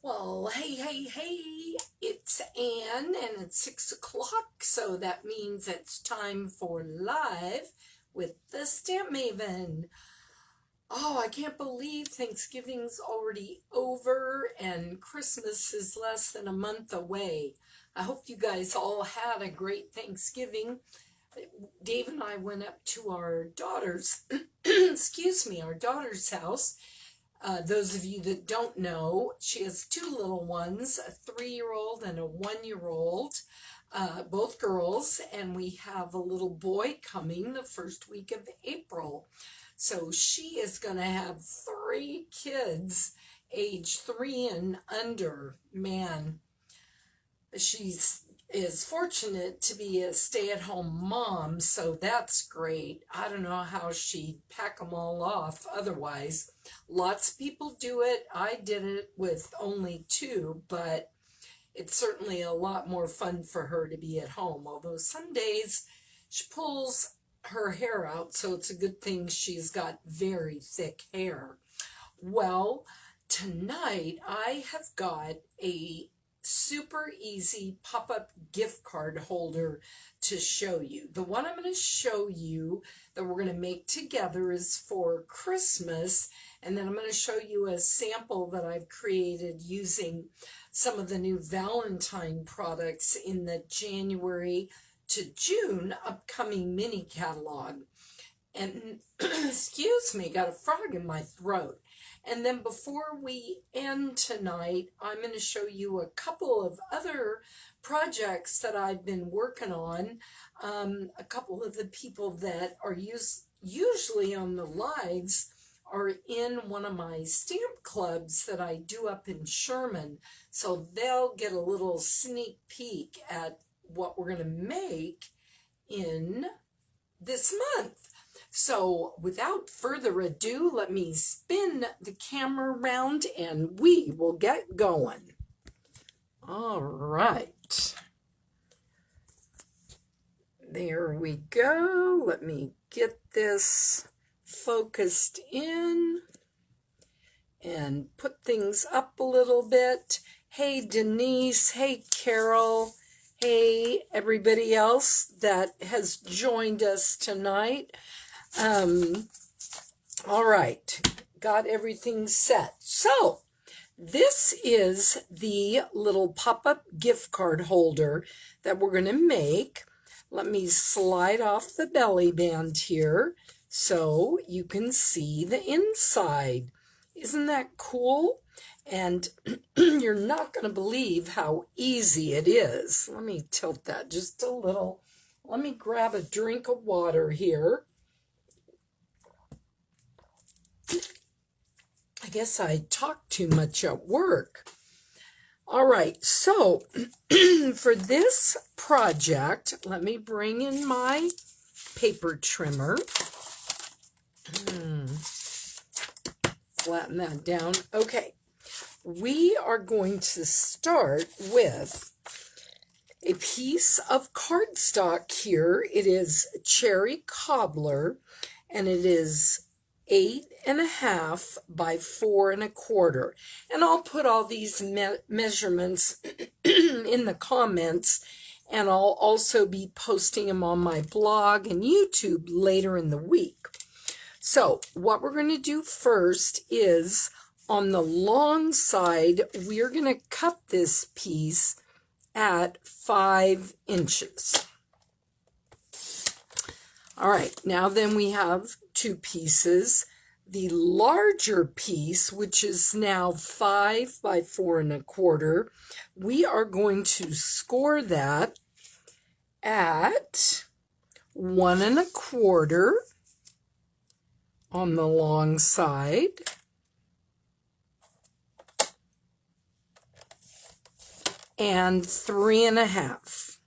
Well, hey, it's Anne, and it's 6 o'clock, so that means it's time for live with the Stamp Maven. Oh, I can't believe Thanksgiving's already over and Christmas is less than a month away. I hope you guys all had a great Thanksgiving. Dave and I went up to our daughter's, our daughter's house. Those of you that don't know, she has two little ones, a 3-year-old and a 1-year-old, both girls, and we have a little boy coming the first week of April. So she is going to have 3 kids, age 3 and under. Man, is fortunate to be a stay-at-home mom, so that's great. I don't know how she'd pack them all off otherwise. Lots of people do it. I did it with only 2, but it's certainly a lot more fun for her to be at home, although some days she pulls her hair out, so it's a good thing she's got very thick hair. Well, tonight I have got a super easy pop-up gift card holder to show you. The one I'm going to show you that we're going to make together is for Christmas, and then I'm going to show you a sample that I've created using some of the new Valentine products in the January to June upcoming mini catalog. And excuse me, got a frog in my throat. And then before we end tonight, I'm going to show you a couple of other projects that I've been working on. A couple of the people that are usually on the lives are in one of my stamp clubs that I do up in Sherman. So they'll get a little sneak peek at what we're going to make in this month. So without further ado, let me spin the camera around and we will get going. All right. There we go. Let me get this focused in and put things up a little bit. Hey, Denise. Hey, Carol. Hey, everybody else that has joined us tonight. All right, got everything set. So this is the little pop-up gift card holder that we're going to make. Let me slide off the belly band here so you can see the inside. Isn't that cool? And you're not going to believe how easy it is. Let me tilt that just a little. Let me grab a drink of water here. I guess I talk too much at work. All right, so for this project, let me bring in my paper trimmer. Flatten that down. Okay, we are going to start with a piece of cardstock here. It is cherry cobbler, and it is 8.5 by 4.25. And I'll put all these measurements in the comments, and I'll also be posting them on my blog and YouTube later in the week. So what we're going to do first is on the long side, we're going to cut this piece at 5 inches. All right, now then we have 2 pieces. The larger piece, which is now 5 by 4.25, we are going to score that at 1.25 on the long side. And 3.5.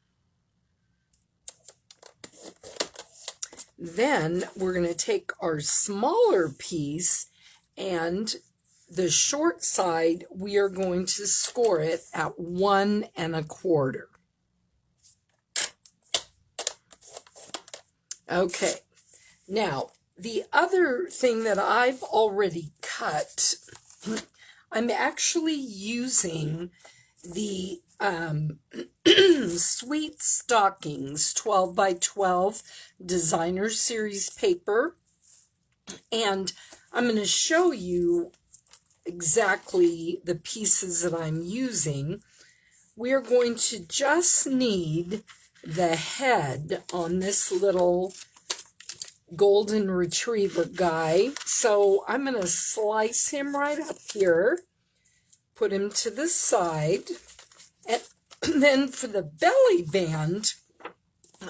Then we're going to take our smaller piece, and the short side, we are going to score it at 1.25. Okay, now the other thing that I've already cut, I'm actually using the Sweet Stockings 12 by 12 designer series paper, and I'm going to show you exactly the pieces that I'm using. We're going to just need the head on this little golden retriever guy. So I'm going to slice him right up here, put him to the side, and then for the belly band,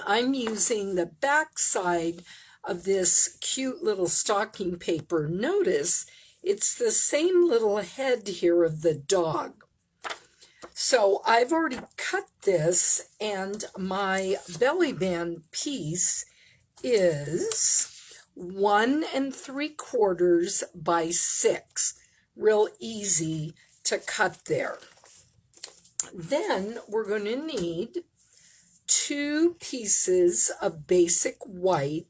I'm using the back side of this cute little stocking paper. Notice it's the same little head here of the dog. So I've already cut this, and my belly band piece is 1 3/4 by 6. Real easy to cut there. Then we're going to need 2 pieces of basic white,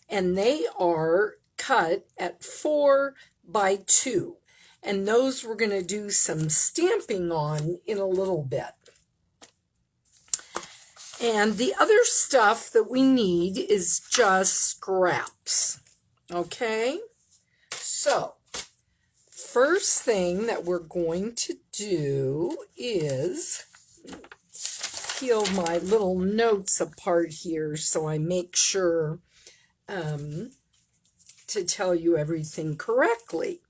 and they are cut at 4 by 2. And those we're going to do some stamping on in a little bit. And the other stuff that we need is just scraps. Okay? So, first thing that we're going to do is peel my little notes apart here so I make sure to tell you everything correctly.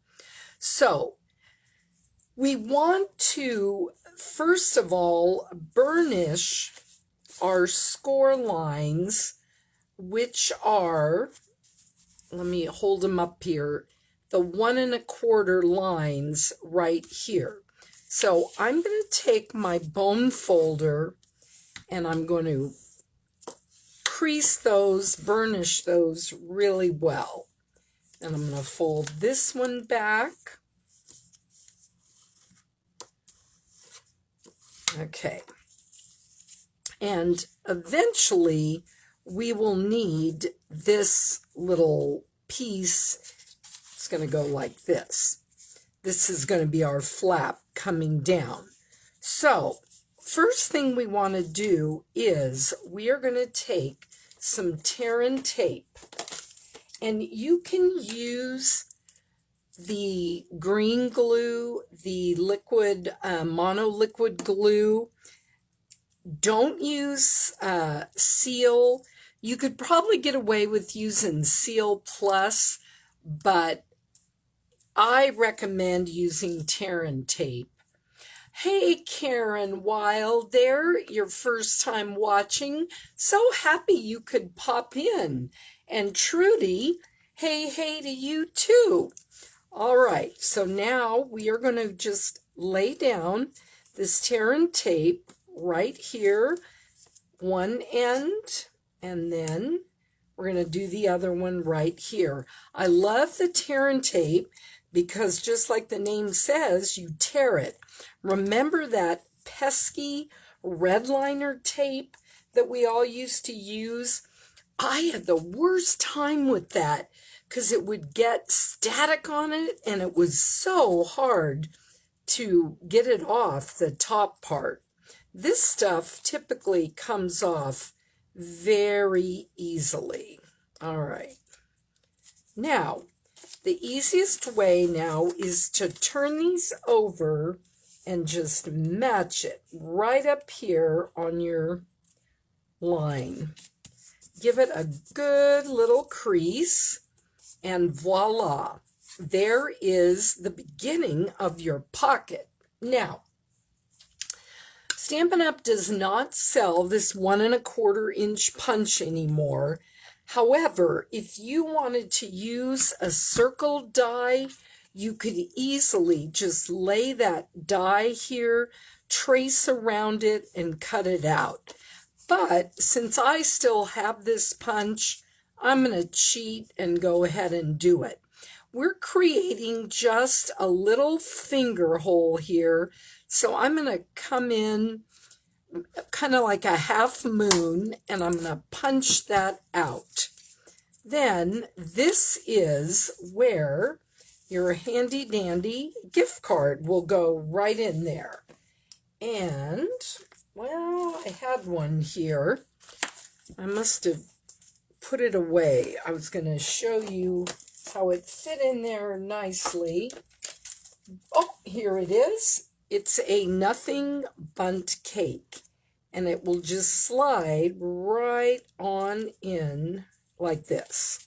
So, we want to, first of all, burnish our score lines, which are, let me hold them up here, the 1 1/4 lines right here. So I'm going to take my bone folder and I'm going to crease those, burnish those really well. And I'm going to fold this one back. Okay. And eventually we will need this little piece. It's going to go like this. This is going to be our flap coming down. So first thing we want to do is we are going to take some tear and tape. And you can use the green glue, the liquid, monoliquid glue. Don't use Seal. You could probably get away with using Seal Plus, but I recommend using tear and tape. Hey, Karen Wild there, your first time watching. So happy you could pop in. And Trudy, hey to you too. All right, so now we are going to just lay down this tear and tape right here, one end, and then we're going to do the other one right here. I love the tear and tape because just like the name says, you tear it. Remember that pesky red liner tape that we all used to use? I had the worst time with that because it would get static on it and it was so hard to get it off the top part. This stuff typically comes off very easily. All right. Now, the easiest way now is to turn these over and just match it right up here on your line. Give it a good little crease, and voila, there is the beginning of your pocket. Now, Stampin' Up! Does not sell this 1 1/4 inch punch anymore. However, if you wanted to use a circle die, you could easily just lay that die here, trace around it, and cut it out. But since I still have this punch, I'm going to cheat and go ahead and do it. We're creating just a little finger hole here. So I'm going to come in kind of like a half moon, and I'm going to punch that out. Then this is where your handy dandy gift card will go right in there. And, well, I had one here. I must have put it away. I was going to show you how it fit in there nicely. Oh, here it is. It's a nothing bundt cake, and it will just slide right on in like this.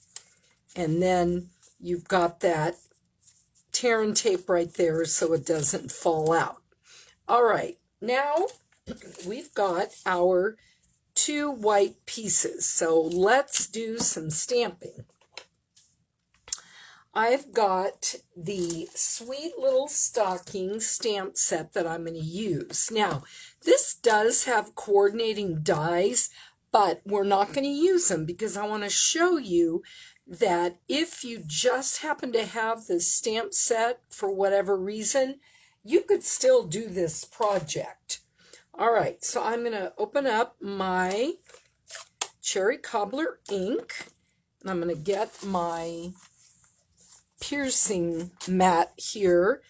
And then you've got that tear and tape right there so it doesn't fall out. All right, now we've got our 2 white pieces, so let's do some stamping. I've got the Sweet Little Stockings stamp set that I'm going to use. Now, this does have coordinating dies, but we're not going to use them because I want to show you that if you just happen to have the stamp set for whatever reason, you could still do this project. All right, so I'm going to open up my Cherry Cobbler ink, and I'm going to get my piercing mat here.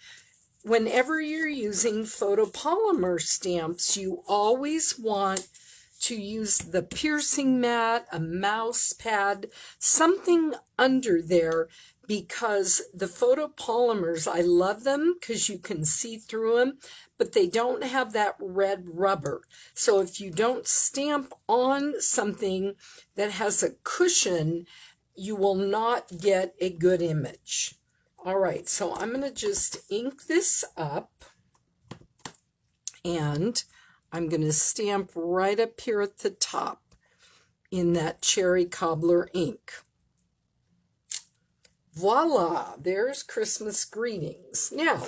Whenever you're using photopolymer stamps, you always want to use the piercing mat, a mouse pad, something under there, because the photopolymers, I love them because you can see through them, but they don't have that red rubber. So if you don't stamp on something that has a cushion, you will not get a good image. All right, so I'm going to just ink this up, and I'm going to stamp right up here at the top in that Cherry Cobbler ink. Voila, there's Christmas greetings. Now,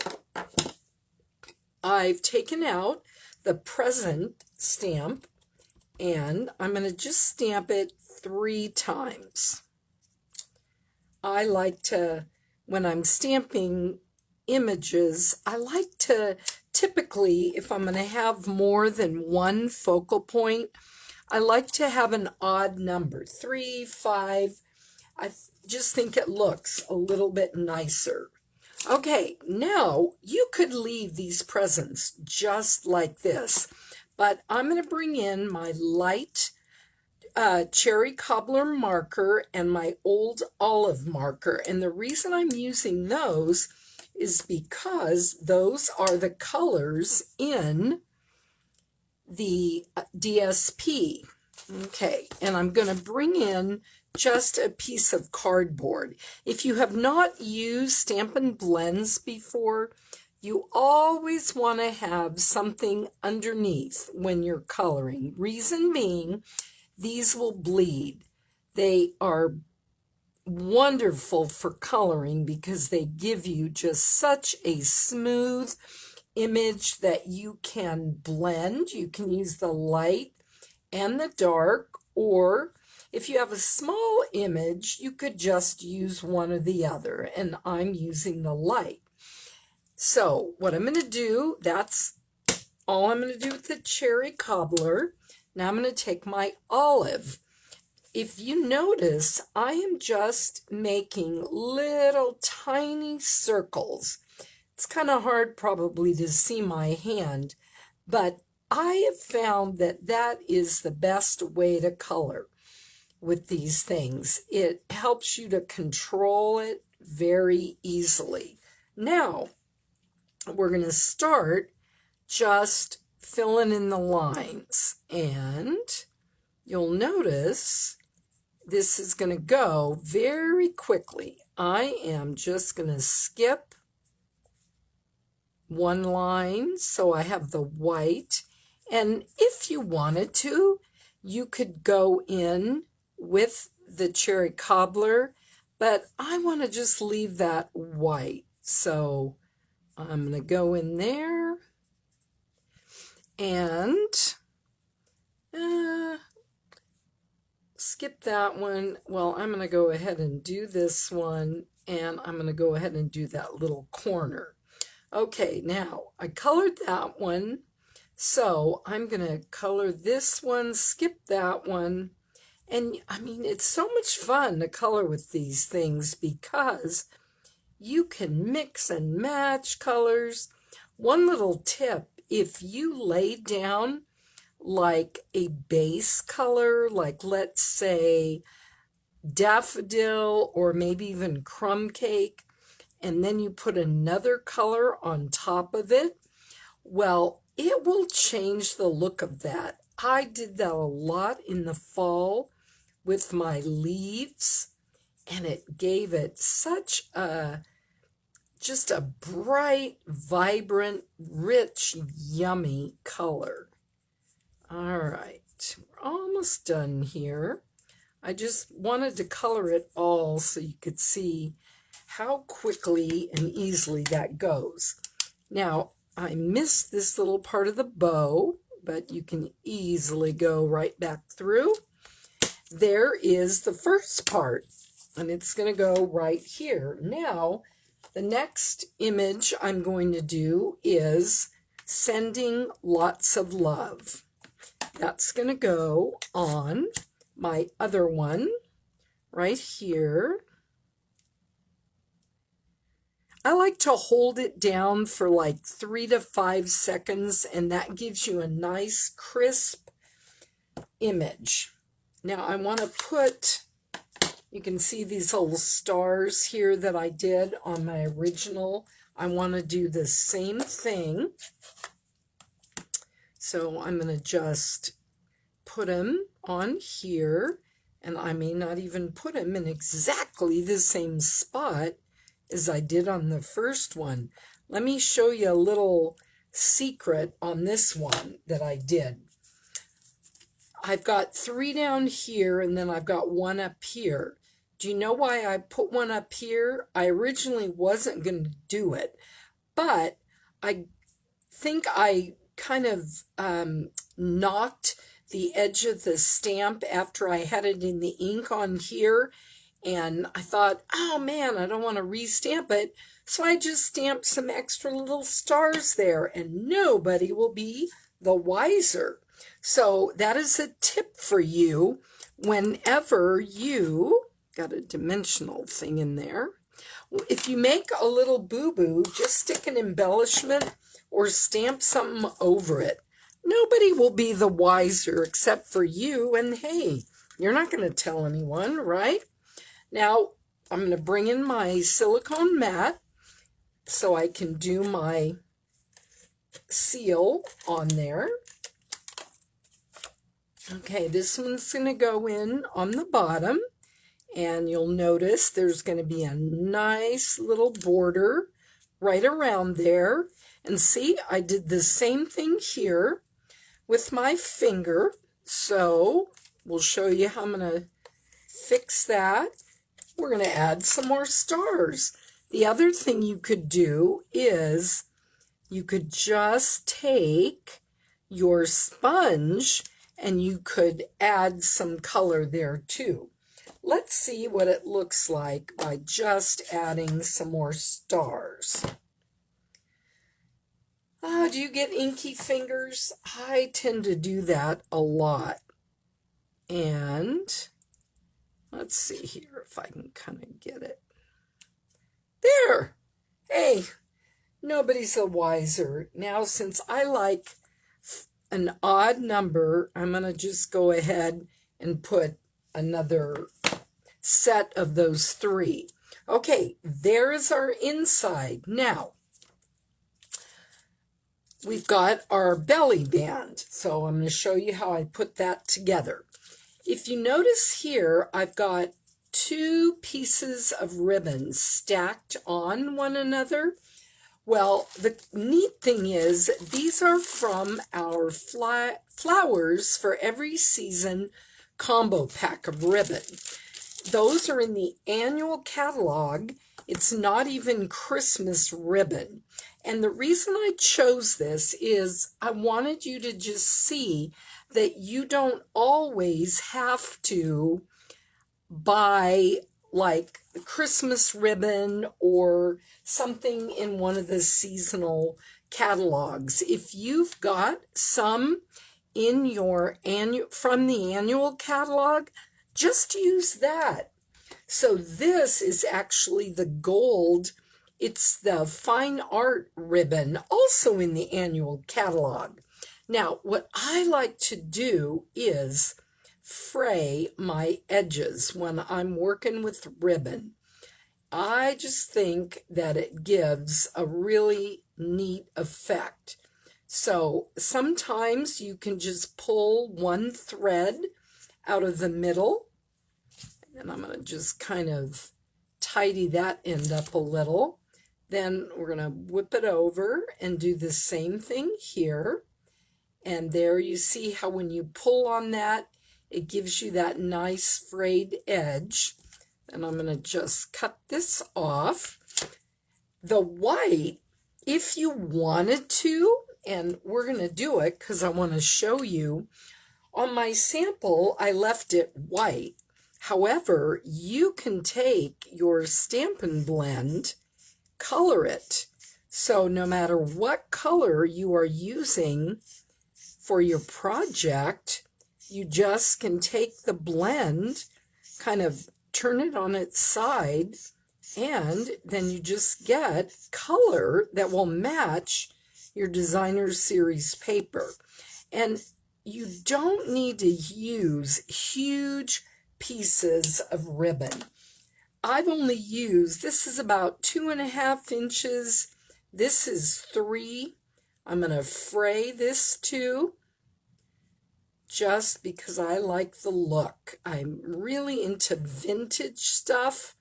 I've taken out the present stamp, and I'm going to just stamp it 3 times. I like to, when I'm stamping images, I like to typically, if I'm going to have more than one focal point, I like to have an odd number, 3, 5. I just think it looks a little bit nicer. Okay, now you could leave these presents just like this, but I'm going to bring in my light Cherry Cobbler marker and my old olive marker. And the reason I'm using those is because those are the colors in the DSP. Okay, and I'm going to bring in just a piece of cardboard. If you have not used Stampin' Blends before, you always want to have something underneath when you're coloring. Reason being, these will bleed. They are wonderful for coloring because they give you just such a smooth image that you can blend. You can use the light and the dark, or if you have a small image, you could just use one or the other, and I'm using the light. So what I'm going to do, that's all I'm going to do with the Cherry Cobbler. Now I'm going to take my olive. If you notice, I am just making little tiny circles. It's kind of hard probably to see my hand, but I have found that that is the best way to color with these things. It helps you to control it very easily. Now, we're going to start just filling in the lines, and you'll notice this is going to go very quickly. I am just going to skip one line so I have the white, and if you wanted to, you could go in with the Cherry Cobbler, but I want to just leave that white, so I'm going to go in there and skip that one. Well, I'm going to go ahead and do this one, and I'm going to go ahead and do that little corner. Okay, now I colored that one, so I'm going to color this one, skip that one, and I mean, it's so much fun to color with these things because You can mix and match colors. One little tip, if you lay down like a base color, like let's say daffodil or maybe even crumb cake, and then you put another color on top of it, well, it will change the look of that. I did that a lot in the fall with my leaves, and it gave it such a just a bright, vibrant, rich, yummy color. All right, we're almost done here. I just wanted to color it all so you could see how quickly and easily that goes. Now, I missed this little part of the bow, but you can easily go right back through. There is the first part, and it's going to go right here. Now, the next image I'm going to do is sending lots of love. That's going to go on my other one right here. I like to hold it down for like 3 to 5 seconds, and that gives you a nice crisp image. Now I want to put, you can see these little stars here that I did on my original. I want to do the same thing. So I'm going to just put them on here, and I may not even put them in exactly the same spot as I did on the first one. Let me show you a little secret on this one that I did. I've got 3 down here, and then I've got 1 up here. Do you know why I put 1 up here? I originally wasn't going to do it, but I think I kind of knocked the edge of the stamp after I had it in the ink on here, and I thought, oh man, I don't want to restamp it, so I just stamped some extra little stars there, and nobody will be the wiser. So that is a tip for you whenever you got a dimensional thing in there. If you make a little boo-boo, just stick an embellishment or stamp something over it. Nobody will be the wiser except for you, and hey, you're not going to tell anyone, right? Now, I'm going to bring in my silicone mat so I can do my seal on there. Okay, this one's going to go in on the bottom, and you'll notice there's going to be a nice little border right around there. And see, I did the same thing here with my finger. So we'll show you how I'm going to fix that. We're going to add some more stars. The other thing you could do is you could just take your sponge and you could add some color there too. Let's see what it looks like by just adding some more stars. Do you get inky fingers? I tend to do that a lot. And let's see here if I can kind of get it. There! Hey, nobody's the wiser. Now, since I like an odd number, I'm going to just go ahead and put another set of those 3. Okay, there is our inside. Now, we've got our belly band. So I'm going to show you how I put that together. If you notice here, I've got 2 pieces of ribbon stacked on one another. Well, the neat thing is these are from our Flowers for Every Season combo pack of ribbon. Those are in the annual catalog. It's not even Christmas ribbon. And the reason I chose this is I wanted you to just see that you don't always have to buy like Christmas ribbon or something in one of the seasonal catalogs. If you've got some in your from the annual catalog, just use that. So this is actually the gold It's the fine art ribbon, also in the annual catalog. Now, what I like to do is fray my edges when I'm working with ribbon. I just think that it gives a really neat effect. So sometimes you can just pull one thread out of the middle, and I'm going to just kind of tidy that end up a little. Then we're going to whip it over and do the same thing here. And there you see how when you pull on that, it gives you that nice frayed edge. And I'm going to just cut this off. The white, if you wanted to, and we're going to do it because I want to show you, on my sample, I left it white. However, you can take your Stampin' Blend, color it. So no matter what color you are using for your project, you just can take the blend, kind of turn it on its side, and then you just get color that will match your designer series paper. And you don't need to use huge pieces of ribbon. I've only used, this is about 2.5 inches. This is 3. I'm going to fray this too, just because I like the look. I'm really into vintage stuff.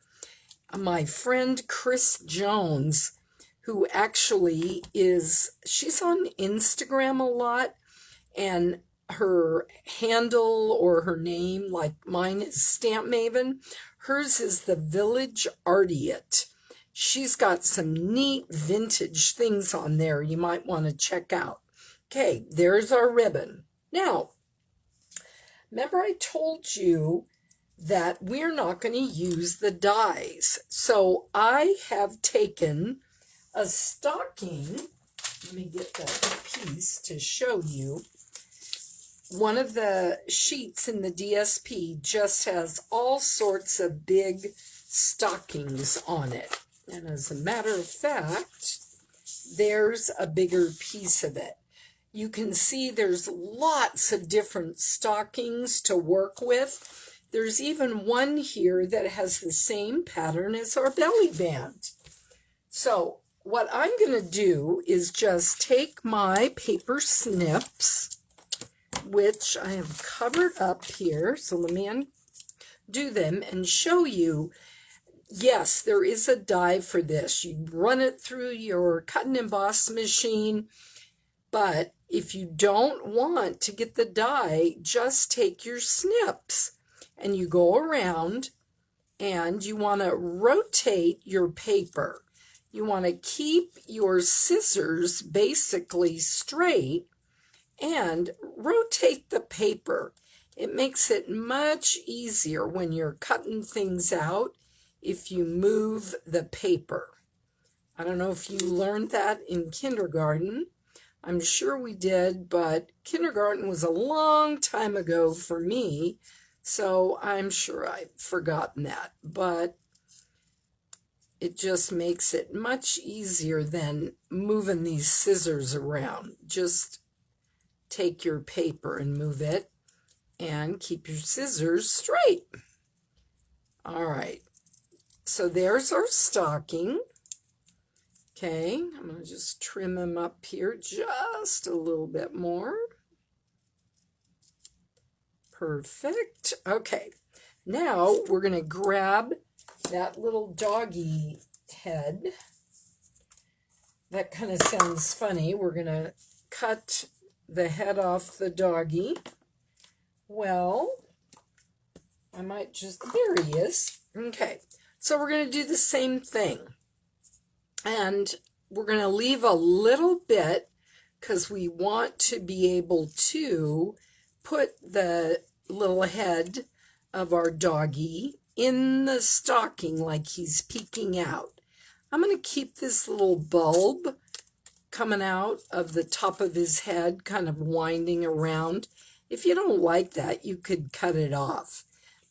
My friend Chris Jones, who actually she's on Instagram a lot, and her handle or her name, like mine is Stamp Maven, hers is the Village Artiate. She's got some neat vintage things on there you might want to check out. Okay, there's our ribbon. Now, remember I told you that we're not going to use the dies. So I have taken a stocking. Let me get that piece to show you. One of the sheets in the DSP just has all sorts of big stockings on it. And as a matter of fact, there's a bigger piece of it. You can see there's lots of different stockings to work with. There's even one here that has the same pattern as our belly band. So what I'm going to do is just take my paper snips, which I have covered up here. So let me undo them and show you. Yes, there is a die for this. You run it through your cut and emboss machine, but if you don't want to get the die, just take your snips and you go around and you want to rotate your paper. You want to keep your scissors basically straight and rotate the paper. It makes it much easier when you're cutting things out if you move the paper. I don't know if you learned that in kindergarten. I'm sure we did, but kindergarten was a long time ago for me, so I'm sure I've forgotten that. But it just makes it much easier than moving these scissors around. Just take your paper and move it and keep your scissors straight. All right, so there's our stocking. Okay, I'm going to just trim him up here just a little bit more. Perfect. Okay, now we're going to grab that little doggy head. That kind of sounds funny. We're going to cut the head off the doggy. Well, I might just, there he is. Okay, so we're going to do the same thing. And we're going to leave a little bit because we want to be able to put the little head of our doggy in the stocking like he's peeking out. I'm going to keep this little bulb coming out of the top of his head, kind of winding around. If you don't like that, you could cut it off.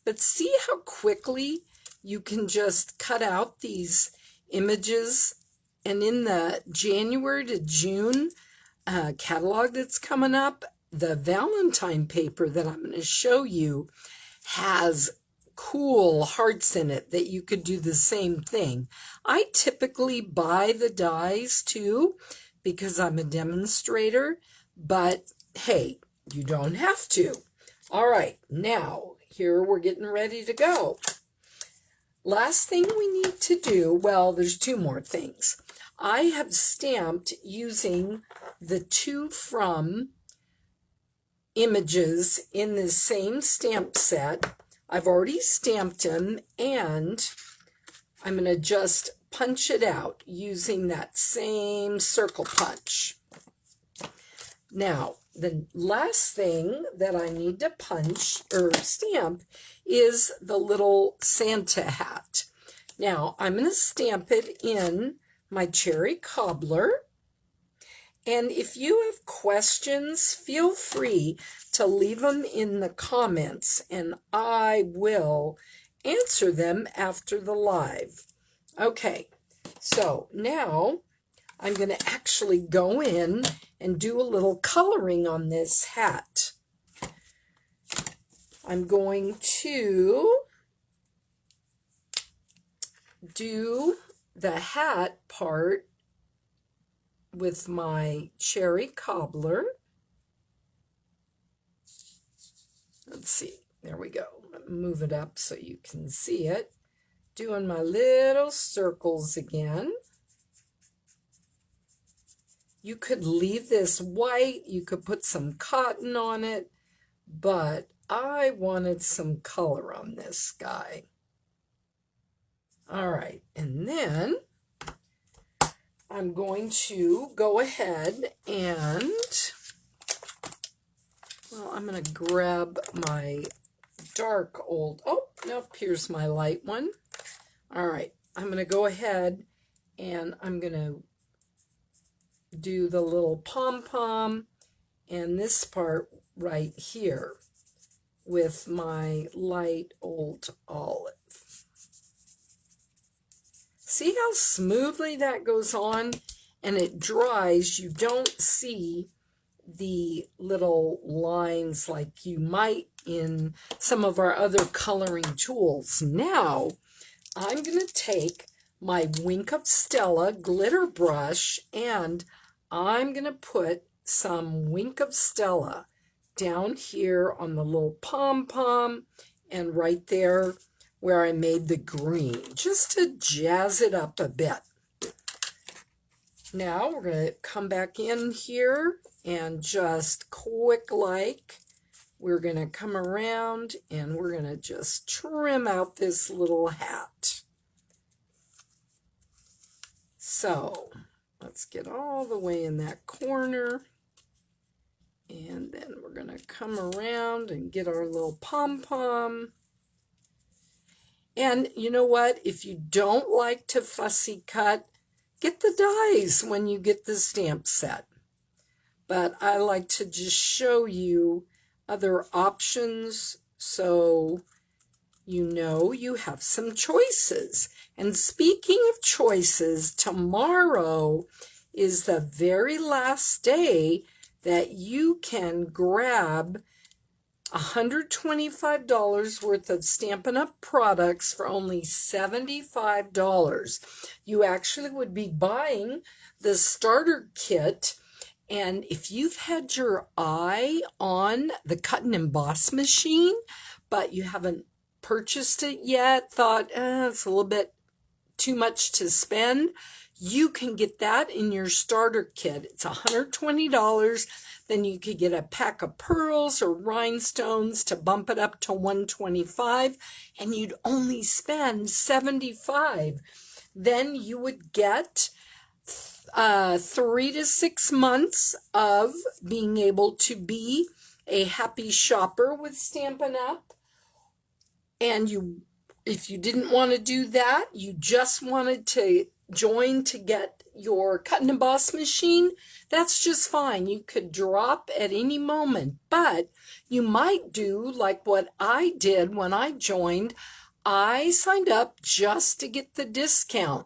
But see how quickly you can just cut out these images. And in the January to June catalog that's coming up, the Valentine paper that I'm going to show you has cool hearts in it that you could do the same thing. I typically buy the dies too because I'm a demonstrator, but hey, you don't have to. All right, now here we're getting ready to go. Last thing we need to do, well, there's two more things. I have stamped using the to from images in the same stamp set. I've already stamped them, and I'm going to just punch it out using that same circle punch. Now, the last thing that I need to punch or stamp is the little Santa hat. Now, I'm going to stamp it in my cherry cobbler. And if you have questions, feel free to leave them in the comments, and I will answer them after the live. Okay, so now I'm going to actually go in and do a little coloring on this hat. I'm going to do the hat part with my cherry cobbler. Let's see, there we go. Move it up so you can see it. Doing my little circles again. You could leave this white, you could put some cotton on it, but I wanted some color on this guy. All right, and then I'm going to go ahead and, well, I'm going to grab my dark old, oh, nope, here's my light one. All right, I'm going to go ahead and I'm going to do the little pom-pom and this part right here with my light old olive. See how smoothly that goes on, and it dries. You don't see the little lines like you might in some of our other coloring tools. Now, I'm going to take my Wink of Stella glitter brush, and I'm going to put some Wink of Stella down here on the little pom-pom and right there where I made the green, just to jazz it up a bit. Now we're going to come back in here and just quick like, we're going to come around and we're going to just trim out this little hat. So let's get all the way in that corner. And then we're going to come around and get our little pom-pom. And you know what? If you don't like to fussy cut, get the dies when you get the stamp set. But I like to just show you other options so you know you have some choices. And speaking of choices, tomorrow is the very last day that you can grab $125 worth of Stampin' Up! Products for only $75. You actually would be buying the starter kit, and if you've had your eye on the cut and emboss machine, but you haven't purchased it yet, thought, it's a little bit too much to spend, you can get that in your starter kit. It's $120. Then you could get a pack of pearls or rhinestones to bump it up to $125, and you'd only spend $75. Then you would get 3 to 6 months of being able to be a happy shopper with Stampin' Up. And if you didn't want to do that, you just wanted to join to get your cut and emboss machine, that's just fine. You could drop at any moment, but you might do like what I did when I joined. I signed up just to get the discount.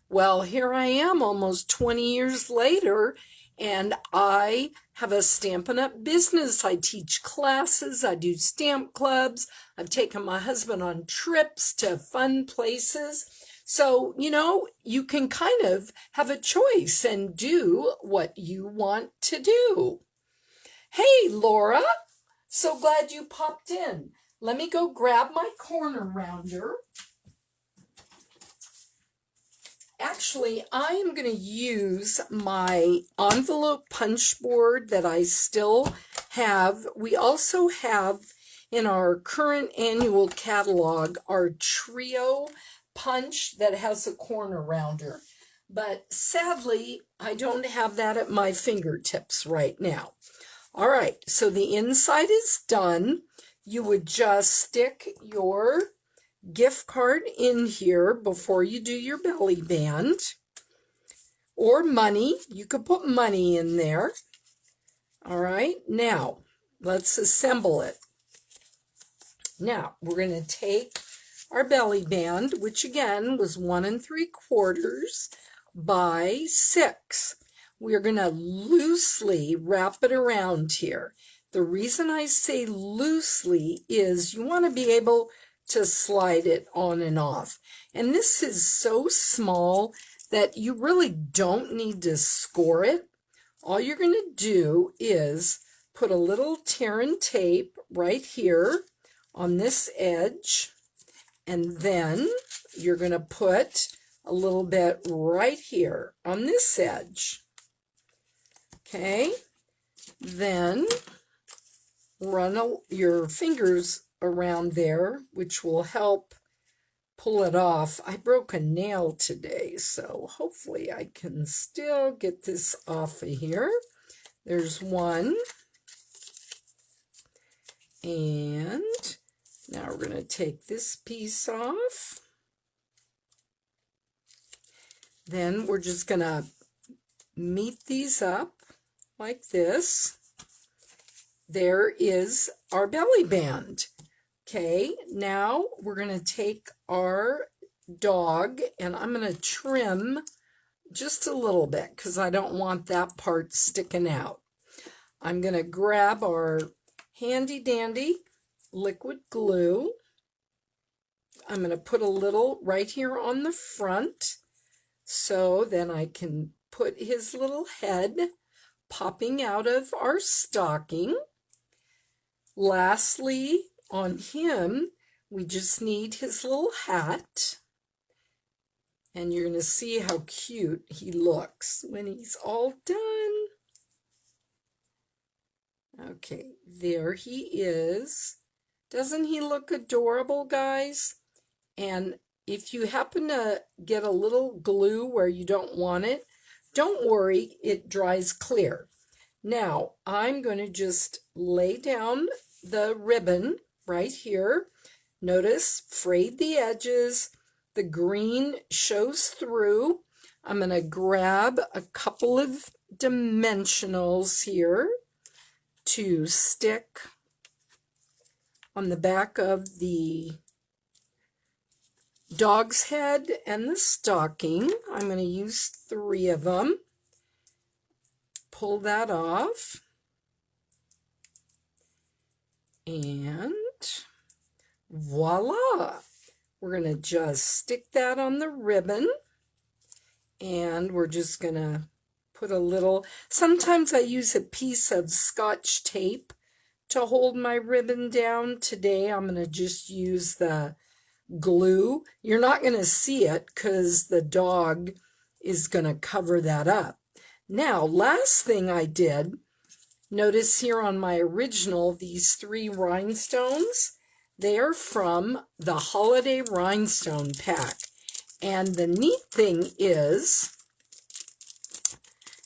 Well, here I am almost 20 years later, and I have a Stampin' Up! Business. I teach classes, I do stamp clubs, I've taken my husband on trips to fun places. So, you can kind of have a choice and do what you want to do. Hey, Laura, so glad you popped in. Let me go grab my corner rounder. Actually, I am going to use my envelope punch board that I still have. We also have in our current annual catalog our trio punch that has a corner rounder. But sadly, I don't have that at my fingertips right now. All right, so the inside is done. You would just stick your gift card in here before you do your belly band, or money. You could put money in there. All right, now let's assemble it. Now we're going to take our belly band, which again was 1 3/4 by 6. We're going to loosely wrap it around here. The reason I say loosely is you want to be able to slide it on and off. And this is so small that you really don't need to score it. All you're going to do is put a little tear and tape right here on this edge, and then you're going to put a little bit right here on this edge. Okay, then run your fingers around there, which will help pull it off. I broke a nail today, so hopefully I can still get this off of here. There's one. And now we're going to take this piece off. Then we're just going to meet these up like this. There is our belly band. Okay, now we're going to take our dog, and I'm going to trim just a little bit because I don't want that part sticking out. I'm going to grab our handy dandy liquid glue. I'm going to put a little right here on the front, so then I can put his little head popping out of our stocking. Lastly, on him, we just need his little hat, and you're going to see how cute he looks when he's all done. Okay, there he is. Doesn't he look adorable, guys? And if you happen to get a little glue where you don't want it, don't worry, it dries clear. Now, I'm going to just lay down the ribbon right here. Notice, frayed the edges. The green shows through. I'm going to grab a couple of dimensionals here to stick on the back of the dog's head and the stocking. I'm going to use 3 of them. Pull that off. And voila! We're going to just stick that on the ribbon, and we're just going to put a little, sometimes I use a piece of Scotch tape to hold my ribbon down. Today I'm going to just use the glue. You're not going to see it because the dog is going to cover that up. Now, last thing I did, notice here on my original, these 3 rhinestones, they are from the Holiday Rhinestone Pack. And the neat thing is,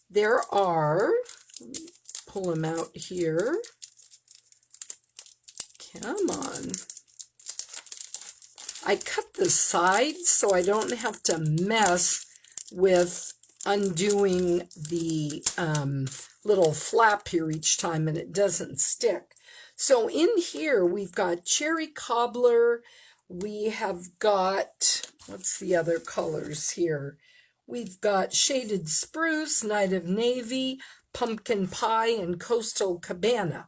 there are, pull them out here. Come on. I cut the sides so I don't have to mess with undoing the little flap here each time, and it doesn't stick. So in here we've got cherry cobbler, we have got, what's the other colors here? We've got Shaded Spruce, Night of Navy, Pumpkin Pie, and Coastal Cabana.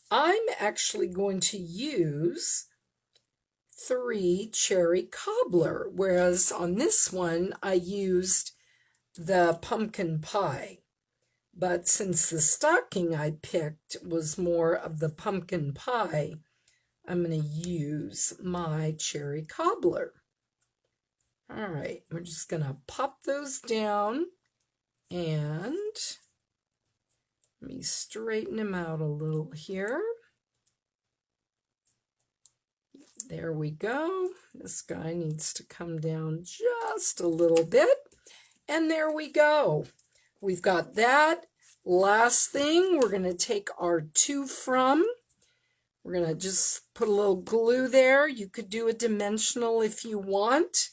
I'm actually going to use 3 Cherry Cobbler, whereas on this one I used the Pumpkin Pie. But since the stocking I picked was more of the pumpkin pie, I'm going to use my cherry cobbler. All right, we're just going to pop those down and let me straighten them out a little here. There we go. This guy needs to come down just a little bit. And there we go. We've got that. Last thing, we're going to take our to from. We're going to just put a little glue there. You could do a dimensional if you want.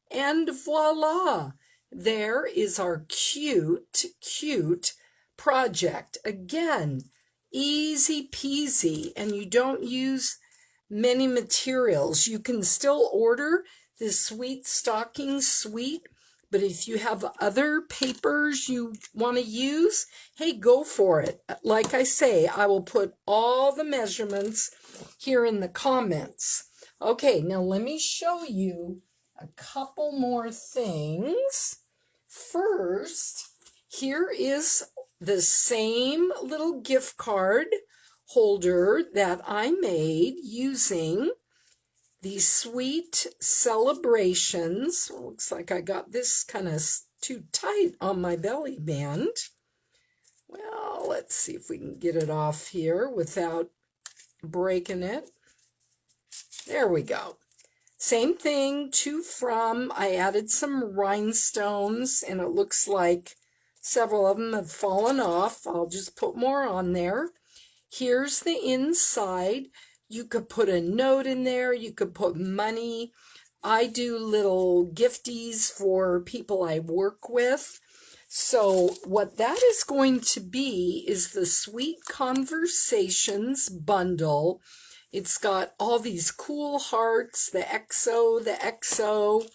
And voila, there is our cute project. Again, easy peasy, and you don't use many materials. You can still order this Sweet Stockings suite, but if you have other papers you want to use, hey, go for it. Like I say, I will put all the measurements here in the comments. Okay, now let me show you a couple more things. First, here is the same little gift card holder that I made using these Sweet Celebrations. Looks like I got this kind of too tight on my belly band. Well, let's see if we can get it off here without breaking it. There we go. Same thing, to from. I added some rhinestones, and it looks like several of them have fallen off. I'll just put more on there. Here's the inside. You could put a note in there. You could put money. I do little gifties for people I work with. So what that is going to be is the Sweet Conversations bundle. It's got all these cool hearts, the XO.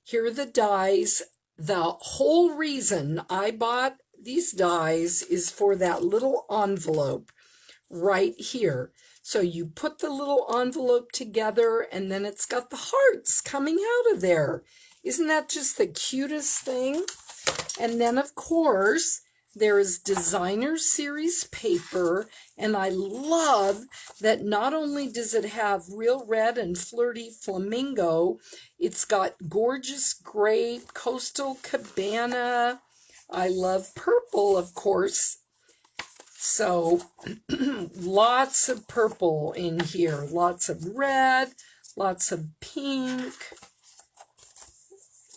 Here are the dies. The whole reason I bought these dies is for that little envelope right here. So you put the little envelope together, and then it's got the hearts coming out of there. Isn't that just the cutest thing? And then, of course, there is designer series paper, and I love that not only does it have real red and flirty flamingo, it's got gorgeous grape, coastal cabana. I love purple, of course. So lots of purple in here, lots of red, lots of pink,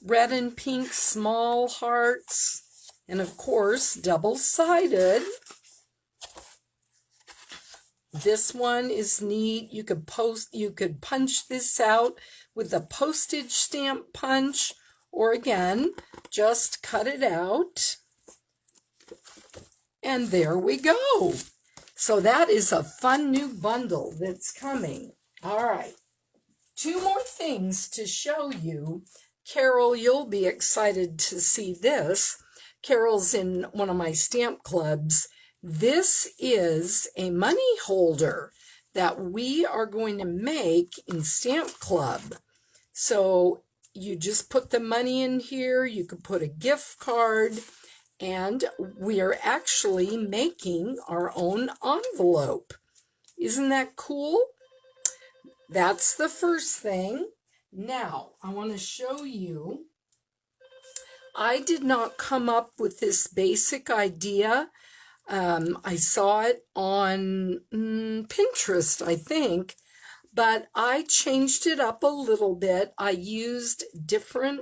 red and pink small hearts, and of course double-sided. This one is neat. You could punch this out with a postage stamp punch, or again, just cut it out. And there we go. So that is a fun new bundle that's coming. All right. 2 more things to show you. Carol, you'll be excited to see this. Carol's in one of my stamp clubs. This is a money holder that we are going to make in Stamp Club. So you just put the money in here. You could put a gift card. And we are actually making our own envelope. Isn't that cool? That's the first thing. Now, I want to show you. I did not come up with this basic idea. I saw it on Pinterest, I think, but I changed it up a little bit. I used different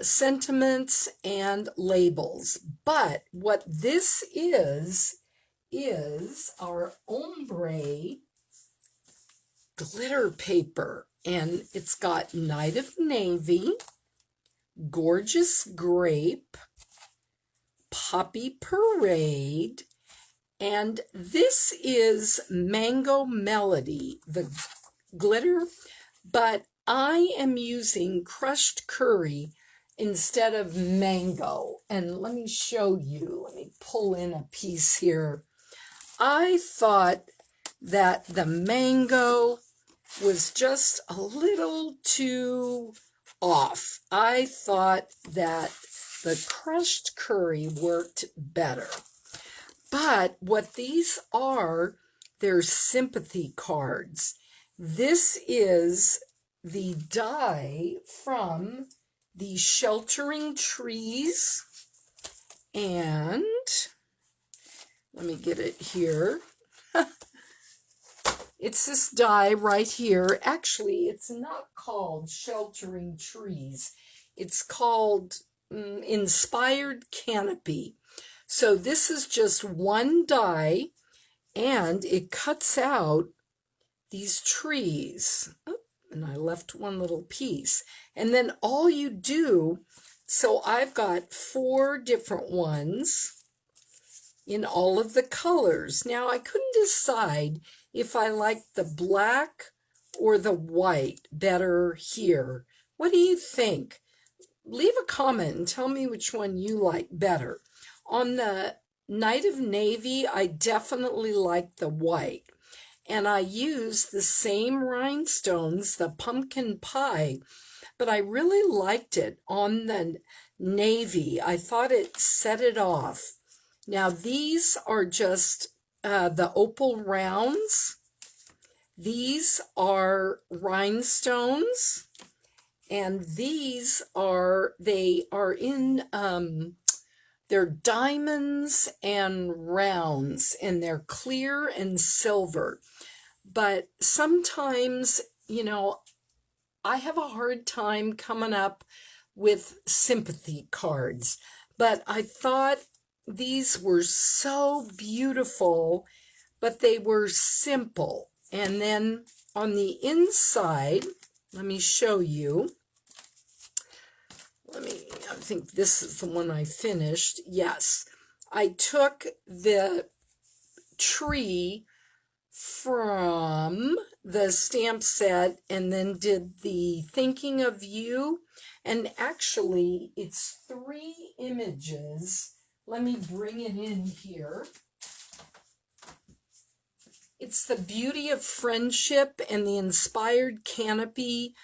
sentiments and labels, but what this is our ombre glitter paper, and it's got Night of Navy, Gorgeous Grape, Poppy Parade, and this is Mango Melody, the glitter, but I am using crushed curry. instead of mango. And let me show you. Let me pull in a piece here. I thought that the mango was just a little too off. I thought that the crushed curry worked better. But what these are, they're sympathy cards. This is the die from the Sheltering Trees, and let me get it here. It's this die right here. Actually, it's not called Sheltering Trees. It's called Inspired Canopy. So this is just one die, and it cuts out these trees. Oh, and I left one little piece. And then all you do, so I've got 4 different ones in all of the colors. Now, I couldn't decide if I liked the black or the white better here. What do you think? Leave a comment and tell me which one you like better. On the Night of Navy, I definitely like the white. And I used the same rhinestones, the pumpkin pie, but I really liked it on the navy. I thought it set it off. Now, these are just the opal rounds. These are rhinestones, and these are, they are in, they're diamonds and rounds, and they're clear and silver. But sometimes, you know, I have a hard time coming up with sympathy cards, but I thought these were so beautiful, but they were simple. And then on the inside, let me show you. I think this is the one I finished. Yes, I took the tree from the stamp set and then did the Thinking of You. And actually, it's 3 images. Let me bring it in here. It's the Beauty of Friendship and the Inspired Canopy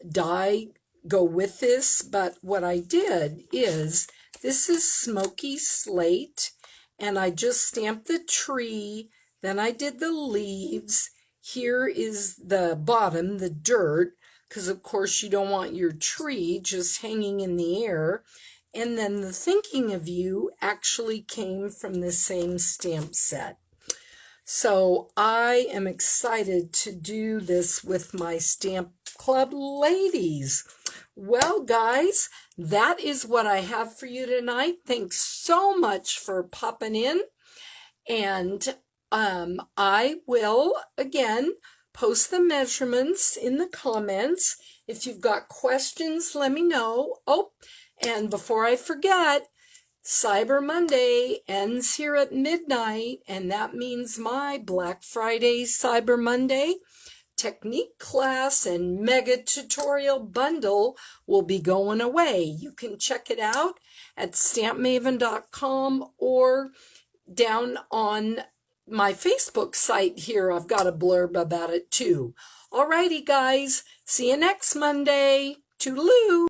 die go with this. But what I did is, this is Smoky Slate, and I just stamped the tree. Then I did the leaves. Here is the bottom, the dirt, because of course you don't want your tree just hanging in the air. And then the Thinking of You actually came from the same stamp set. So I am excited to do this with my Stamp Club ladies. Well, guys, that is what I have for you tonight. Thanks so much for popping in. And I will, again, post the measurements in the comments. If you've got questions, let me know. Oh, and before I forget, Cyber Monday ends here at midnight, and that means my Black Friday Cyber Monday technique class and mega tutorial bundle will be going away. You can check it out at stampmaven.com or down on my Facebook site here. I've got a blurb about it too. Alrighty, guys. See you next Monday. Toodaloo.